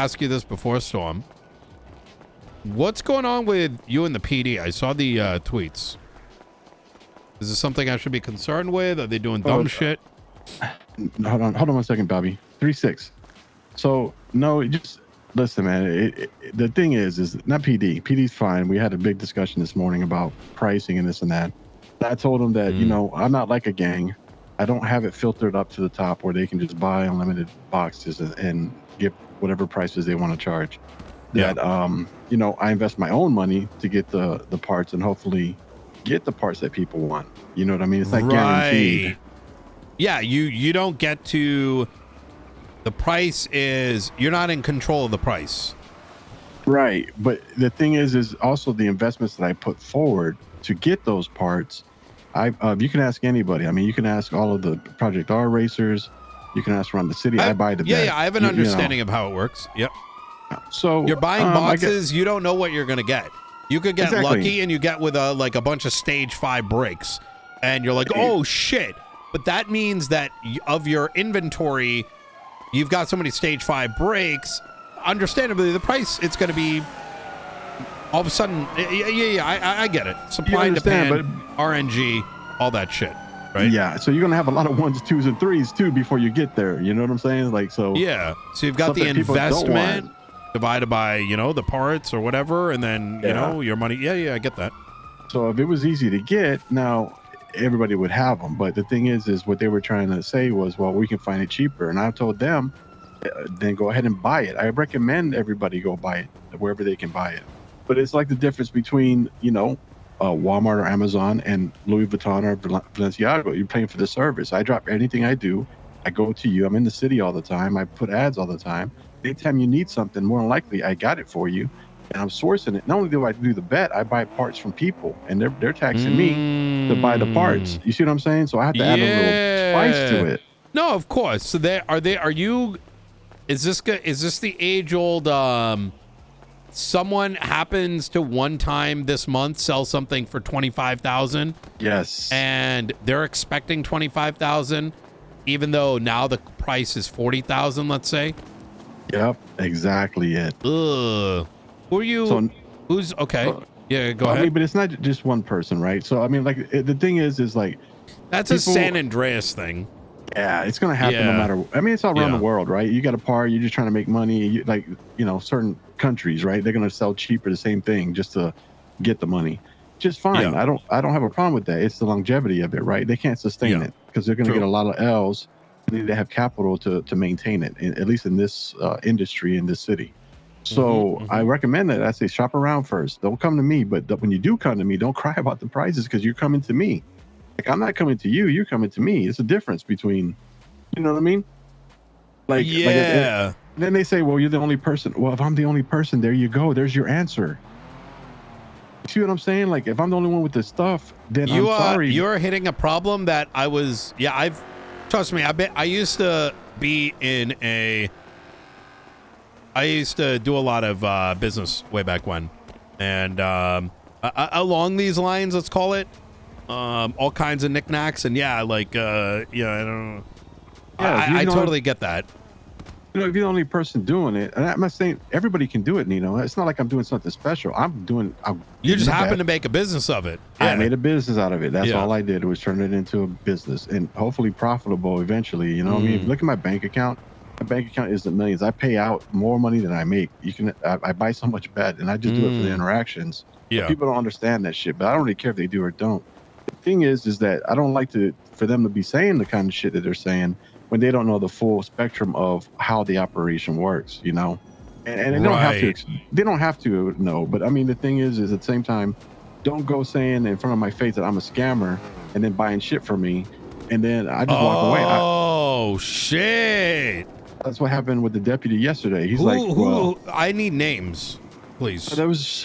ask you this before Storm. What's going on with you and the PD? I saw the tweets. Is this something I should be concerned with? Are they doing dumb shit? Hold on 1 second, Bobby. 3-6. So no, just listen, man. The thing is not PD. PD's fine. We had a big discussion this morning about pricing and this and that. I told him that, you know, I'm not like a gang. I don't have it filtered up to the top where they can just buy unlimited boxes and get whatever prices they want to charge. That, you know, I invest my own money to get the parts and hopefully get the parts that people want. You know what I mean? It's not guaranteed. Yeah, you don't get to... The price is... You're not in control of the price. Right. But the thing is also the investments that I put forward to get those parts. You can ask anybody. I mean, you can ask all of the Project R racers. You can ask around the city. I buy the bed. Yeah, I have an understanding of how it works. Yep. So you're buying boxes. You don't know what you're going to get. You could get lucky and you get with like a bunch of stage 5 breaks. And you're like, oh, shit. But that means that of your inventory, you've got so many stage 5 breaks. Understandably, the price, it's going to be... All of a sudden, I get it. Supply and demand, RNG, all that shit, right? Yeah, so you're gonna have a lot of 1s, 2s, and 3s too before you get there. You know what I'm saying? Like, so yeah. So you've got the investment divided by, you know, the parts or whatever, and then you know your money. Yeah, I get that. So if it was easy to get, now everybody would have them. But the thing is what they were trying to say was, well, we can find it cheaper. And I told them, then go ahead and buy it. I recommend everybody go buy it wherever they can buy it. But it's like the difference between, you know, Walmart or Amazon and Louis Vuitton or Balenciaga. You're paying for the service. I drop anything I do. I go to you. I'm in the city all the time. I put ads all the time. Anytime you need something, more than likely, I got it for you. And I'm sourcing it. Not only do I do the bet, I buy parts from people. And they're taxing me to buy the parts. You see what I'm saying? So I have to add a little spice to it. No, of course. So is this the age-old... someone happens to one time this month sell something for 25,000. Yes. And they're expecting 25,000, even though now the price is 40,000, let's say. Yep, exactly it. Ugh. Who are you? Who's okay? Yeah, go ahead. I mean, but it's not just one person, right? So I mean, like the thing is like that's a San Andreas thing. Yeah, it's gonna happen no matter. I mean, it's all around the world, right? You got a part, you're just trying to make money. Like, you know, certain countries, right? They're gonna sell cheaper the same thing just to get the money. Just fine. I don't have a problem with that. It's the longevity of it, right? They can't sustain it because they're gonna get a lot of L's. They need to have capital to maintain it, at least in this industry in this city. So I recommend that. I say shop around first. Don't come to me, but when you do come to me, don't cry about the prices because you're coming to me. Like, I'm not coming to you, you're coming to me. It's a difference between, you know what I mean? Like, and then they say, well, you're the only person. Well, if I'm the only person, there you go. There's your answer. You see what I'm saying? Like, if I'm the only one with this stuff, then I'm sorry. You're hitting a problem that trust me, I used to be I used to do a lot of business way back when. And along these lines, let's call it, all kinds of knickknacks. And I don't know. I totally get that. You know, if you're the only person doing it, and I'm not saying everybody can do it, Nino. It's not like I'm doing something special. You just happen to make a business of it. I made a business out of it. That's all I did was turn it into a business and hopefully profitable eventually. You know what I mean? If you look at my bank account, is the millions. I pay out more money than I make. I buy so much bet, and I just do it for the interactions. Yeah. People don't understand that shit, but I don't really care if they do or don't. The thing is that I don't like for them to be saying the kind of shit that they're saying when they don't know the full spectrum of how the operation works, you know? And they don't have to know. But I mean, the thing is at the same time, don't go saying in front of my face that I'm a scammer and then buying shit for me. And then I just walk away. Oh, shit. That's what happened with the deputy yesterday. He's I need names, please.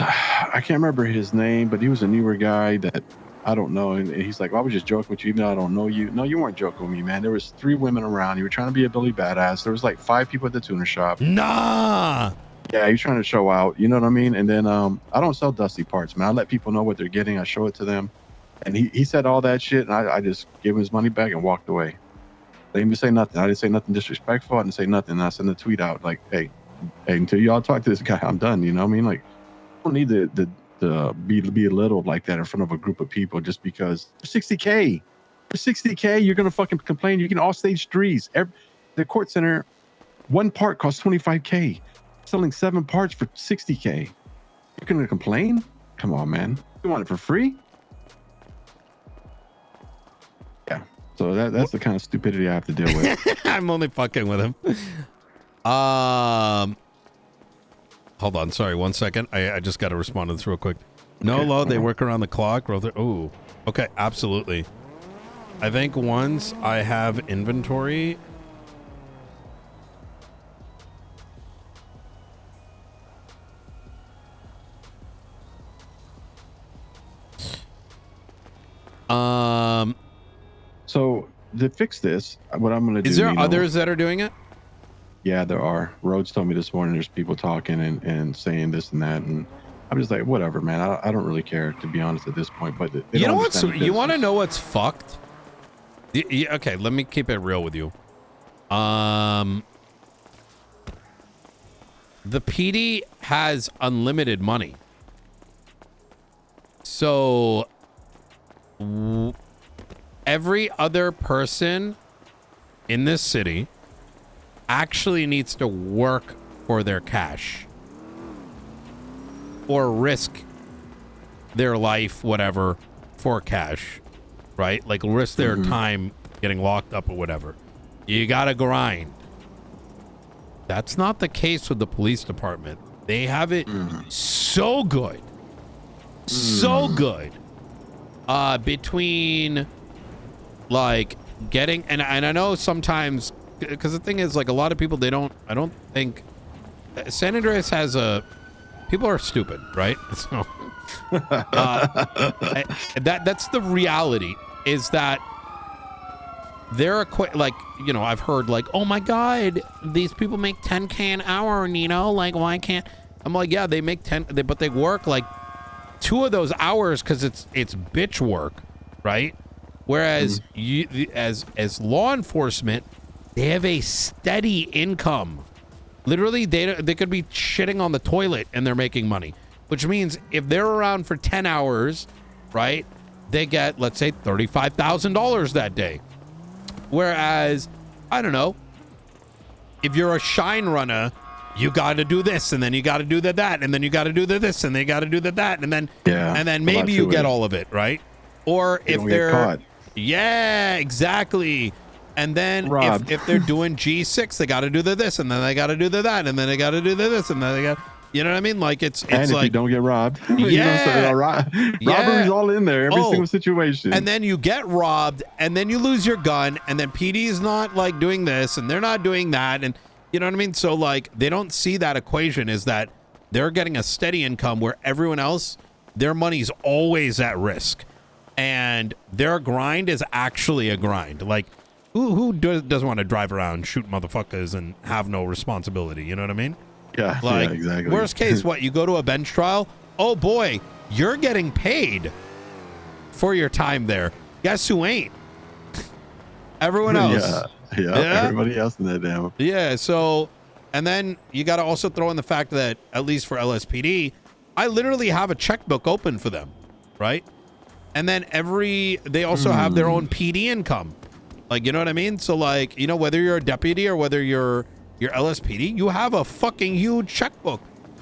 I can't remember his name, but he was a newer guy that I don't know. And he's like, well, I was just joking with you, even though I don't know you. No, you weren't joking with me, man. There was 3 women around. You were trying to be a Billy Badass. There was like 5 people at the tuner shop. Nah. Yeah, he's trying to show out. You know what I mean? And then I don't sell dusty parts, man. I let people know what they're getting. I show it to them. And he said all that shit, and I just gave him his money back and walked away. I didn't even say nothing. I didn't say nothing disrespectful. I didn't say nothing. And I sent a tweet out like, hey, until y'all talk to this guy, I'm done. You know what I mean? Like, I don't need to be belittled like that in front of a group of people just because for 60K. For 60K, you're gonna fucking complain. You can all stage threes. The court center, one part costs 25K. Selling 7 parts for 60K. You're gonna complain? Come on, man. You want it for free? Yeah. So that's the kind of stupidity I have to deal with. I'm only fucking with him. Hold on, sorry, 1 second. I just got to respond to this real quick. No Okay, load, they work around the clock. Ooh, okay, absolutely. I think once I have inventory. So to fix this, what I'm gonna do. Is there Nino, others that are doing it? Yeah, there are. Rhodes told me this morning there's people talking and saying this and that, and I'm just like, whatever, man. I don't really care, to be honest, at this point. But you know what's? You want to know what's fucked? Okay, let me keep it real with you. The PD has unlimited money, so every other person in this city actually needs to work for their cash or risk their life, whatever, for cash, right? Like risk their time getting locked up or whatever. You gotta grind. That's not the case with the police department. They have it so good. So good. Between like getting, and I know sometimes, because the thing is, like, a lot of people, I don't think San Andreas has people are stupid, right? So that's the reality, is that they're like, you know, I've heard like, oh my God, these people make 10K an hour, Nino, like, why can't, I'm like, yeah, they make 10, but they work like 2 of those hours because it's bitch work, right? Whereas you, as law enforcement, they have a steady income. Literally, they could be shitting on the toilet and they're making money, which means if they're around for 10 hours, right, they get, let's say, $35,000 that day. Whereas, I don't know, if you're a shine runner, you got to do this, and then you got to do that, and then you got to do this, and they got to do that, and then maybe you get all of it, right? Or if they're caught. Yeah, exactly. And then if they're doing G6, they got to do this, and then they got to do that, and then they got to do this, and then they got, you know what I mean? Like it's and if like, you don't get robbed, yeah, robbery's all in there, every single situation. And then you get robbed, and then you lose your gun, and then PD's not like doing this, and they're not doing that, and you know what I mean? So like they don't see that equation, is that they're getting a steady income where everyone else, their money's always at risk, and their grind is actually a grind. Like who doesn't want to drive around, shoot motherfuckers, and have no responsibility? You know what I mean? Yeah, like, yeah, exactly. Worst case, what, you go to a bench trial? Oh boy, you're getting paid for your time there. Guess who ain't? Everyone else. Yeah, everybody else in that damn. Yeah, so, and then you got to also throw in the fact that, at least for LSPD, I literally have a checkbook open for them, right? And then they also have their own PD income. Like, you know what I mean? So like, you know, whether you're a deputy or whether you're LSPD, you have a fucking huge checkbook,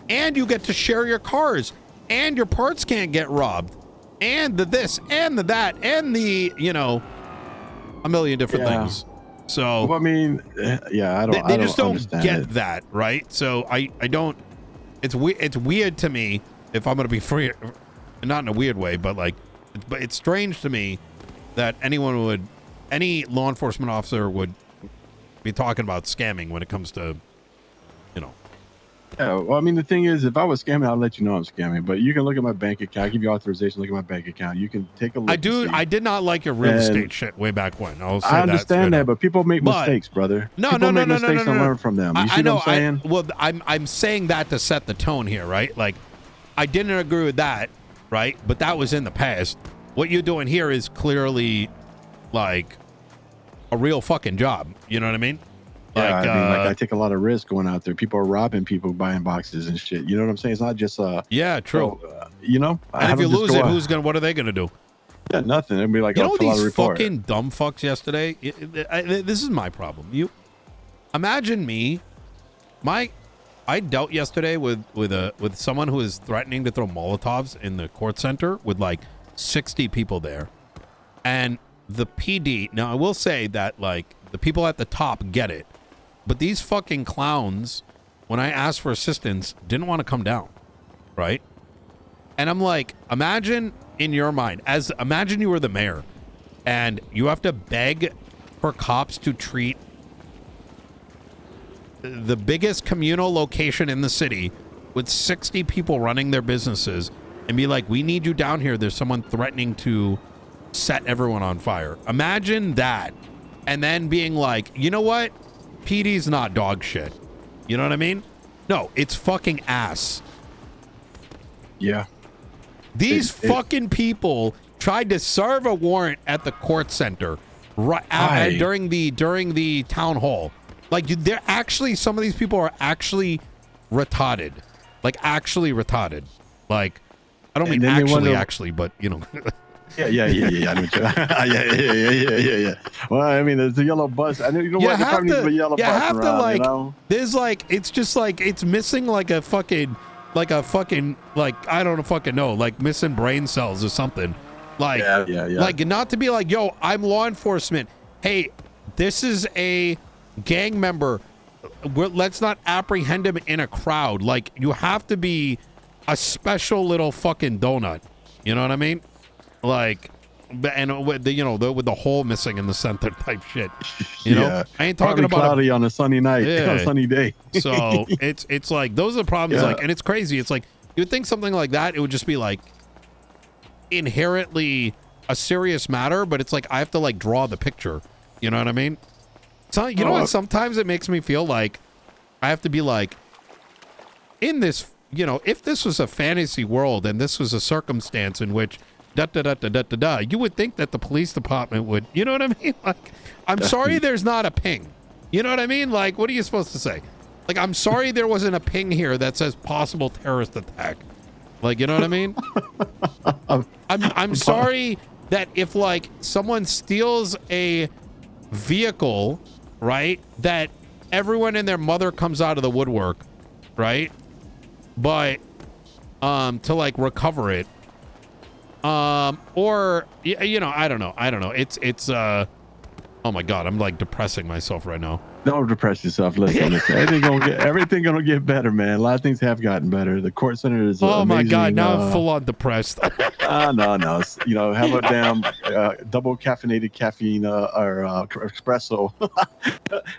and you get to share your cars, and your parts can't get robbed, and the this and the that and the, you know, a million different things. So well, I mean, yeah, they just don't get that, right? So I don't. It's weird to me, if I'm gonna be free, not in a weird way, but like, but it's strange to me that any law enforcement officer would be talking about scamming when it comes to, you know. Yeah, well, I mean, the thing is, if I was scamming, I'll let you know I'm scamming. But you can look at my bank account. I'll give you authorization. Look at my bank account. You can take a look. I did not like your real estate shit way back when. I understand that, but people make mistakes, brother. People make mistakes and learn from them. You see what I'm saying? I'm saying that to set the tone here, right? Like, I didn't agree with that, right? But that was in the past. What you're doing here is clearly, like, a real fucking job. You know what I mean? Like, yeah, I mean, like I take a lot of risk going out there. People are robbing people, buying boxes and shit. You know what I'm saying? It's not just yeah, true. You know, and if you lose it, what are they gonna do? Yeah, nothing. It'd be like, you know, these fucking dumb fucks yesterday. This is my problem. You imagine me, I dealt yesterday with someone who is threatening to throw Molotovs in the court center with like 60 people there, and the PD. Now I will say that like the people at the top get it. But these fucking clowns, when I asked for assistance, didn't want to come down, right? And I'm like, imagine in your mind, imagine you were the mayor, and you have to beg for cops to treat the biggest communal location in the city with 60 people running their businesses and be like, we need you down here. There's someone threatening to set everyone on fire. Imagine that. And then being like, you know what? PD's not dog shit. You know what I mean? No, it's fucking ass. Yeah. These fucking people tried to serve a warrant at the court center during the town hall. Like, they're actually, some of these people are actually retarded. Like, actually retarded. Like, I don't mean actually, but you know. Yeah. Yeah. Well, I mean, there's a yellow bus. I know you know what the problem is with yellow bus around, you know? There's like, it's just like, it's missing like a fucking, like I don't fucking know, like missing brain cells or something. Like, yeah. Like, not to be like, yo, I'm law enforcement. Hey, this is a gang member. Let's not apprehend him in a crowd. Like, you have to be a special little fucking donut. You know what I mean? Like, and with with the hole missing in the center type shit. You know, I ain't talking about cloudy on a sunny night, on a sunny day. So it's like, those are the problems. Yeah. Like, and it's crazy. It's like, you'd think something like that, it would just be like inherently a serious matter, but it's like, I have to like draw the picture. You know what I mean? So, you know what? Sometimes it makes me feel like I have to be like, in this, you know, if this was a fantasy world and this was a circumstance in which you would think that the police department would, you know what I mean? Like, I'm sorry there's not a ping. You know what I mean? Like, what are you supposed to say? Like, I'm sorry there wasn't a ping here that says possible terrorist attack. Like, you know what I mean? I'm sorry that if like someone steals a vehicle, right, that everyone and their mother comes out of the woodwork, right? But to like recover it. Or you know, I don't know. It's oh my God, I'm like depressing myself right now. Don't depress yourself. Listen. Everything gonna get better, man. A lot of things have gotten better. The court center is oh amazing. My God, now I'm full on depressed. No. You know, have a damn double caffeinated caffeine or espresso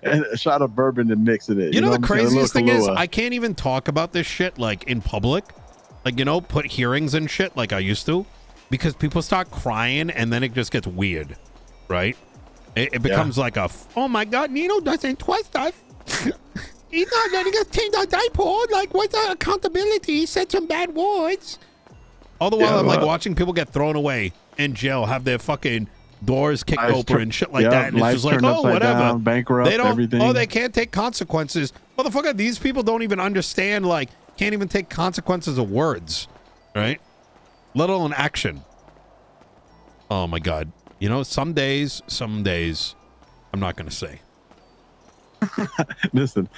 and a shot of bourbon and mixing it. You know the craziest thing is, I can't even talk about this shit like in public, like, you know, put hearings and shit like I used to, because people start crying and then it just gets weird, right? It becomes like a, oh my God, Nino doesn't trust us. He's not letting us change our diaper. Like, what's the accountability? He said some bad words. All the while I'm like watching people get thrown away in jail, have their fucking doors kicked open and shit like that. And it's just like, oh, whatever. Down, bankrupt, they don't, everything. Oh, they can't take consequences. Motherfucker, these people don't even understand, like, can't even take consequences of words, right? Let alone action. Oh my God. You know, some days, I'm not going to say. Listen.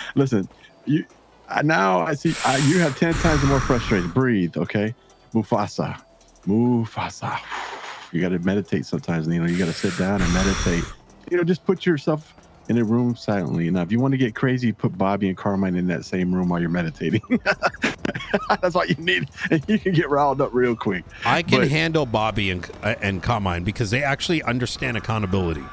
Now I see you have 10 times more frustrated. Breathe, okay? Mufasa. You got to meditate sometimes, Nino. You got to sit down and meditate. You know, just put yourself in a room silently. Now, if you want to get crazy, put Bobby and Carmine in that same room while you're meditating. That's all you need, and you can get riled up real quick. I can handle Bobby and Carmine because they actually understand accountability.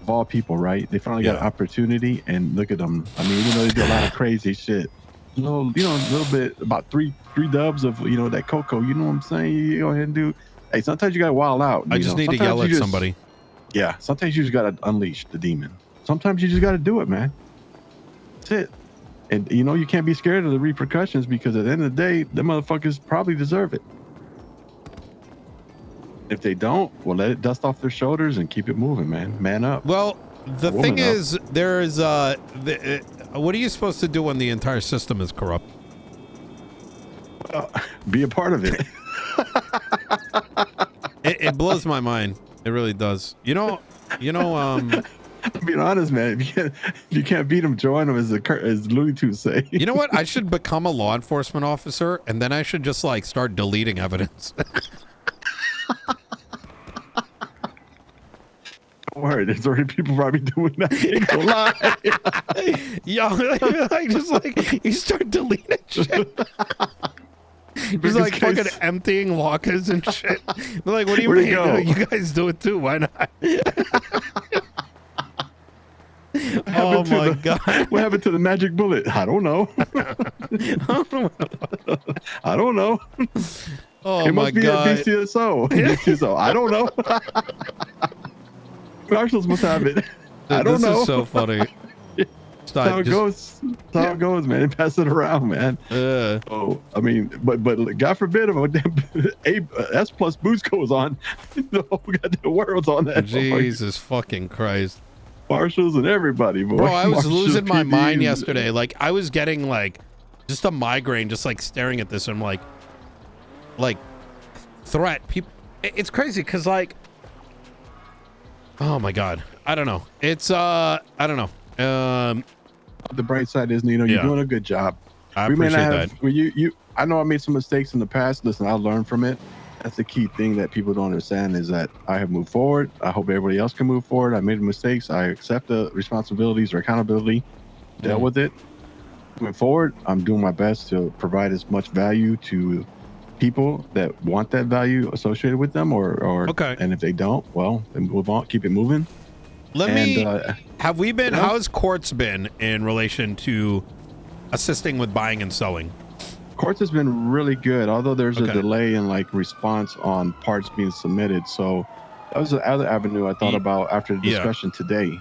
Of all people, right? They finally got opportunity, and look at them. I mean, even though they do a lot of crazy shit, a little bit, about three dubs of, you know, that cocoa. You know what I'm saying? You go ahead and do. Hey, sometimes you got to wild out. I just need to yell at somebody. Yeah, sometimes you just got to unleash the demon. Sometimes you just got to do it, man. That's it. And, you know, you can't be scared of the repercussions, because at the end of the day, them motherfuckers probably deserve it. If they don't, well, let it dust off their shoulders and keep it moving, man. Man up. Well, The thing is, there's what are you supposed to do when the entire system is corrupt? Be a part of it. It blows my mind. It really does. You know. Being honest, man, if you can't beat them, join them, as Looney Tunes say. You know what? I should become a law enforcement officer, and then I should just like start deleting evidence. Don't worry, there's already people probably doing that. Don't lie. Yeah, like just like you start deleting shit. Just like fucking emptying lockers and shit. They're like, what do you mean? You guys do it too. Why not? Oh my God. What happened to the magic bullet? I don't know. I don't know. Oh it my must be God. a BCSO. I don't know. Marshals must have it. I don't know. This is so funny. That's how it goes. That's how it goes, man. Pass it around, man. Oh, I mean, but God forbid if S plus boost goes on, the whole goddamn world's on that. Jesus fucking Christ. Marshals and everybody, boy. Bro, I was Marshals, losing my PDs. mind yesterday. Like, I was getting like just a migraine just like staring at this. And I'm like threat. People, it's crazy because like, oh my God, I don't know. It's I don't know. The bright side is, Nino, you're doing a good job. I appreciate that. I know I made some mistakes in the past. Listen, I'll learn from it. That's the key thing that people don't understand is that I have moved forward. I hope everybody else can move forward. I made mistakes. I accept the responsibilities or accountability, dealt with it. Moving forward, I'm doing my best to provide as much value to people that want that value associated with them, and if they don't, well, then move on, keep it moving. Have we been, how's courts been in relation to assisting with buying and selling? Courts has been really good, although there's a delay in like response on parts being submitted. So that was the other avenue I thought about after the discussion today,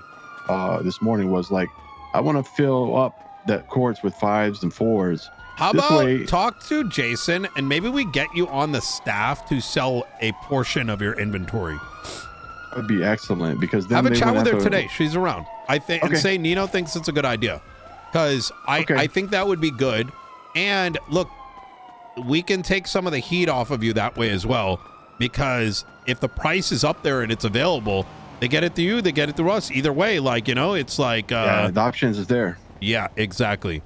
this morning, was like, I want to fill up that courts with 5s and 4s. How about talk to Jason and maybe we get you on the staff to sell a portion of your inventory. That would be excellent, because then have a chat with her today. She's around. I think and say Nino thinks it's a good idea, because I think that would be good. And look, we can take some of the heat off of you that way as well, because if the price is up there and it's available, they get it to you, they get it to us. Either way, like, you know, it's like the options is there. Yeah, exactly.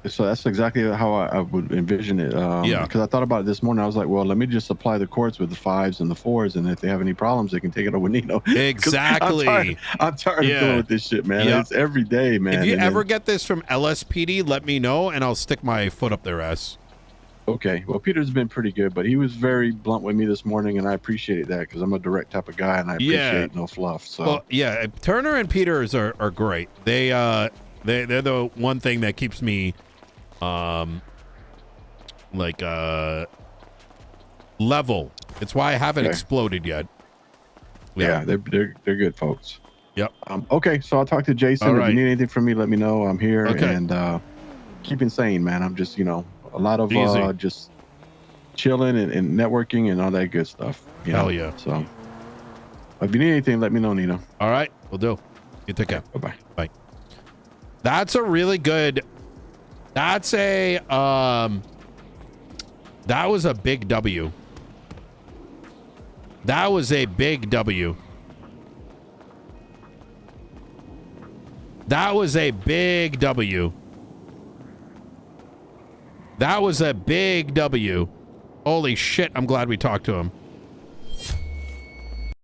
So that's exactly how I would envision it. Because I thought about it this morning. I was like, well, let me just supply the courts with the 5s and the 4s, and if they have any problems, they can take it over Nino. Exactly. I'm tired of dealing with this shit, man. It's every day, man. If you ever get this from LSPD, let me know, and I'll stick my foot up their ass. Okay. Well, Peter's been pretty good, but he was very blunt with me this morning, and I appreciated that, because I'm a direct type of guy, and I appreciate no fluff. So. Well, yeah, Turner and Peters are great. They're the one thing that keeps me level. It's why I haven't exploded yet. Yeah, they're good folks. Yep. Okay, so I'll talk to Jason. If you need anything from me, let me know. I'm here. Okay. And keep insane, man. I'm just, a lot of just chilling and networking and all that good stuff. Hell yeah. So if you need anything, let me know, Nino. All right, we'll do. You take care. Bye-bye. Bye. That's a really good. That's a that was a big W. That was a big W. That was a big W. That was a big W. Holy shit, I'm glad we talked to him.